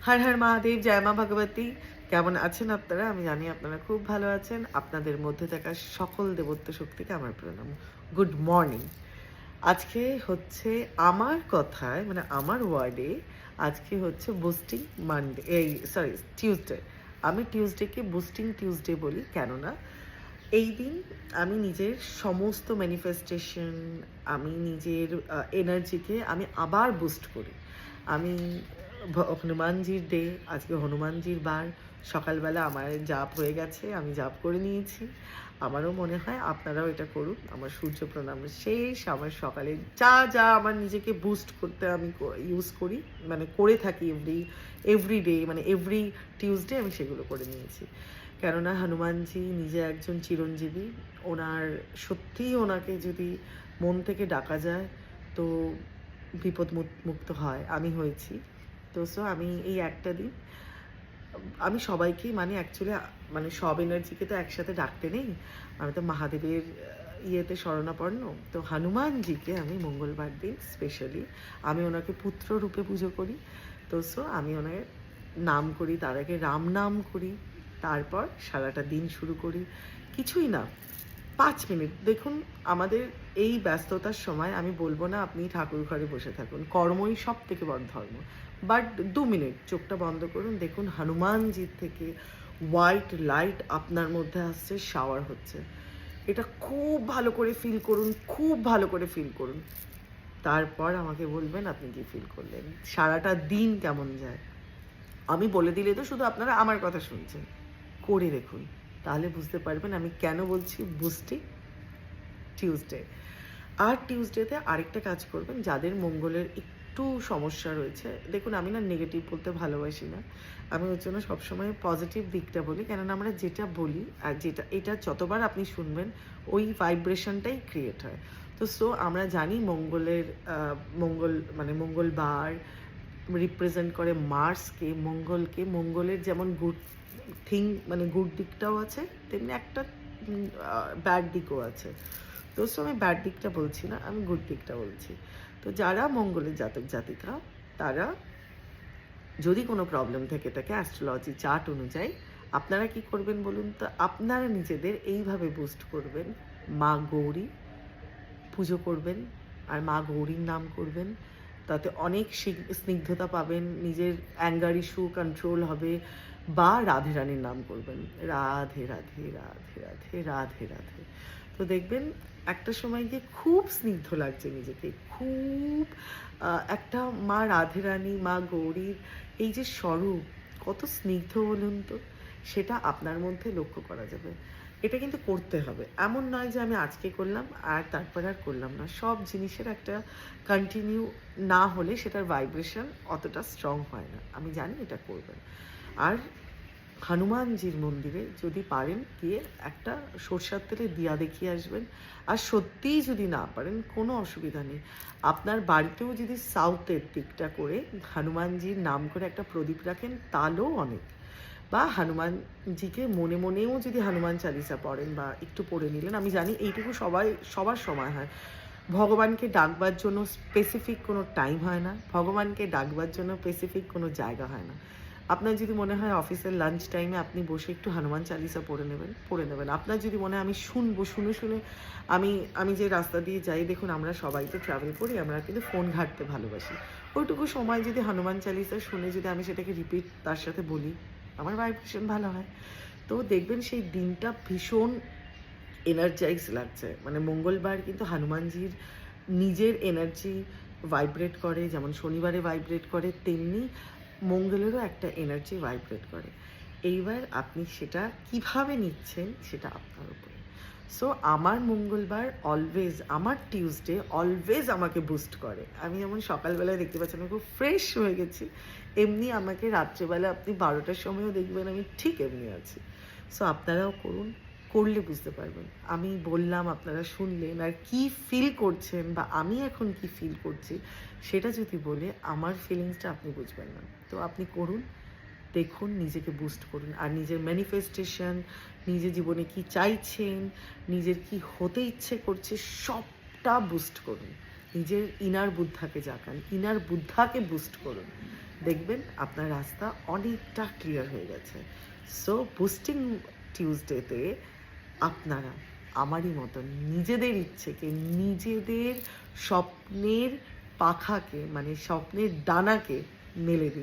হর হর মহাদেব, জয় মা ভগবতী। কেমন আছেন আপনারা? আমি জানি আপনারা খুব ভালো আছেন। আপনাদের মধ্যে থাকা সকল দেবত্ব শক্তিকে আমার প্রণাম। Good morning. আজকে হচ্ছে আমার কথায় মানে আমার ওয়ার্ডে আজকে হচ্ছে বুস্টিং মানডে, টিউসডে। আমি টিউসডেকে বুস্টিং টিউসডে বলি, কেননা এই দিন আমি নিজের সমস্ত ম্যানিফেস্টেশন, আমি নিজের এনার্জিকে আমি আবার বুস্ট করি। আমি হনুমানজির ডে, আজকে হনুমানজির বার। সকালবেলা আমার জাপ হয়ে গেছে, আমি জাপ করে নিয়েছি। আমারও মনে হয় আপনারাও এটা করুন। আমার সূর্য প্রণাম শেষ। আমার সকালে যা যা আমার নিজেকে বুস্ট করতে আমি ইউজ করি, মানে করে থাকি এভরি ডে, মানে এভরি টিউসডে আমি সেগুলো করে নিয়েছি। কেননা হনুমানজি নিজে একজন চিরঞ্জীবী। ওনার সত্যিই ওনাকে যদি মন থেকে ডাকা যায় তো বিপদ মুক্ত হয়। আমি হয়েছি। তো আমি এই একটা দিন আমি সবাইকেই মানে অ্যাকচুয়ালি মানে সব এনার্জিকে তো একসাথে ডাকতে নেই। আমি তো মহাদেবের ইয়েতে শরণাপন্ন। তো হনুমানজিকে আমি মঙ্গলবার দিন স্পেশালি আমি ওনাকে পুত্র রূপে পুজো করি। তো আমি ওনার নাম করি, তার আগে রাম নাম করি, তারপর সারাটা দিন শুরু করি। কিছুই না, 5 মিনিট দেখুন। আমাদের এই ব্যস্ততার সময় আমি বলবো না আপনি ঠাকুর ঘরে বসে থাকুন, কর্মই সব থেকে বড় ধর্ম। বাট 2 মিনিট চোখটা বন্ধ করুন, দেখুন হনুমানজির থেকে হোয়াইট লাইট আপনার মধ্যে আসছে, শাওয়ার হচ্ছে। এটা খুব ভালো করে ফিল করুন, খুব ভালো করে ফিল করুন। তারপর আমাকে বলবেন আপনি কি ফিল করলেন, সারাটা দিন কেমন যায়। আমি বলে দিলে তো শুধু আপনারা আমার কথা শুনছেন, করে দেখুন, তাহলে বুঝতে পারবেন আমি কেন বলছি বুস্টিং টিউসডে। আর টিউসডেতে আরেকটা কাজ করবেন, যাদের মঙ্গলের একটু সমস্যা রয়েছে। দেখুন আমি না নেগেটিভ বলতে ভালোবাসি না, আমি ওর জন্য সবসময় পজিটিভ দিকটা বলি। কেননা আমরা যেটা বলি আর যেটা এটা যতবার আপনি শুনবেন ওই ভাইব্রেশনটাই ক্রিয়েট হয়। তো আমরা জানি মঙ্গল মানে মঙ্গলবার রিপ্রেজেন্ট করে মার্সকে, মঙ্গলকে। মঙ্গলের যেমন গুড মানে গুড দিকটাও আছে, তেমনি একটা ব্যাড দিকও আছে। তো আমি ব্যাড দিকটা বলছি না, আমি গুড দিকটা বলছি। তো যারা মঙ্গলের জাতক জাতিকা, তারা যদি কোনো প্রবলেম থেকে থাকে অ্যাস্ট্রোলজি চার্ট অনুযায়ী, আপনারা কি করবেন বলুন তো? আপনারা নিজেদের এইভাবে বুস্ট করবেন, মা গৌরী পুজো করবেন আর মা গৌরীর নাম করবেন। তাতে অনেক স্নিগ্ধতা পাবেন, নিজের অ্যাঙ্গার ইস্যু কন্ট্রোল হবে। বা রাধে রানীর নাম করবেন, রাধে রাধে রাধে রাধে রাধে রাধে। তো দেখবেন একটা সময় গিয়ে খুব স্নিগ্ধ লাগছে নিজেকে, খুব একটা মা রাধে রানী, মা গৌরীর এই যে স্বরূপ কত স্নিগ্ধ বলুন তো, সেটা আপনার মধ্যে লক্ষ্য করা যাবে। এটা কিন্তু করতে হবে, এমন নয় যে আমি আজকে করলাম আর তারপরে আর করলাম না। সব জিনিসের একটা কন্টিনিউ না হলে সেটার ভাইব্রেশন অতটা স্ট্রং হয় না। আমি জানি এটা করবেন। আর হনুমানজির মন্দিরে যদি পারেন গিয়ে একটা সরষের তেলে দিয়া দেখিয়ে আসবেন। আর সত্যিই যদি না পারেন কোনো অসুবিধা নেই, আপনার বাড়িতেও যদি সাউথের দিকটা করে হনুমানজির নাম করে একটা প্রদীপ রাখেন, তাহলেও অনেক। বা হনুমানজিকে মনে মনেও যদি হনুমান চালিসা পড়েন বা একটু পড়ে নিলেন। আমি জানি এইটুকু সবার সময় হয়। ভগবানকে ডাকবার জন্য স্পেসিফিক কোনো টাইম হয় না, ভগবানকে ডাকবার জন্য স্পেসিফিক কোনো জায়গা হয় না। আপনার যদি মনে হয় অফিসের লাঞ্চ টাইমে আপনি বসে একটু হনুমান চালিসা পড়ে নেবেন। আপনার যদি মনে হয় আমি শুনবো, শুনে শুনে আমি যে রাস্তা দিয়ে যাই, দেখুন আমরা সবাই তো ট্রাভেল করি, আমরা কিন্তু ফোন ঘাঁটতে ভালোবাসি। ওইটুকু সময় যদি হনুমান চালিসা শুনে যদি আমি সেটাকে রিপিট তার সাথে বলি, আমার ভাইব্রেশন ভালো হয়। তো দেখবেন সেই দিনটা ভীষণ এনার্জাইজ লাগছে। মানে মঙ্গলবার কিন্তু হনুমানজির নিজের এনার্জি ভাইব্রেট করে, যেমন শনিবারে ভাইব্রেট করে, তেমনি মঙ্গলেরও একটা এনার্জি ভাইব্রেট করে। এইবার আপনি সেটা কিভাবে নিচ্ছেন সেটা আপনার উপরে। আমার মঙ্গলবার অলওয়েজ, আমার টিউসডে অলওয়েজ আমাকে বুস্ট করে। আমি যেমন সকালবেলায় দেখতে পাচ্ছি আমি খুব ফ্রেশ হয়ে গেছি, এমনি আমাকে রাত্রেবেলা আপনি 12টার সময়ও দেখবেন আমি ঠিক এমনি আছি। আপনারাও করুন, করলে বুঝতে পারবেন। আমি বললাম, আপনারা শুনলেন, আর কি ফিল করছেন বা আমি এখন কি ফিল করছি সেটা যদি বলে আমার ফিলিংসটা আপনি বুঝবেন না। তো আপনি করুন, দেখুন, নিজেকে বুস্ট করুন। আর নিজের ম্যানিফেস্টেশন, নিজের জীবনে কি চাইছেন, নিজের কি হতে ইচ্ছে করছে, সবটা বুস্ট করুন। নিজের ইনার বুদ্ধাকে জাগান, ইনার বুদ্ধাকে বুস্ট করুন, দেখবেন আপনার রাস্তা অনেকটা ক্লিয়ার হয়ে গেছে। সো বুস্টিং টিউসডেতে আপনারা আমারই মতন নিজেদের ইচ্ছেকে, নিজেদের স্বপ্নের পাখাকে, মানে স্বপ্নের ডানাকে মেলে দিন।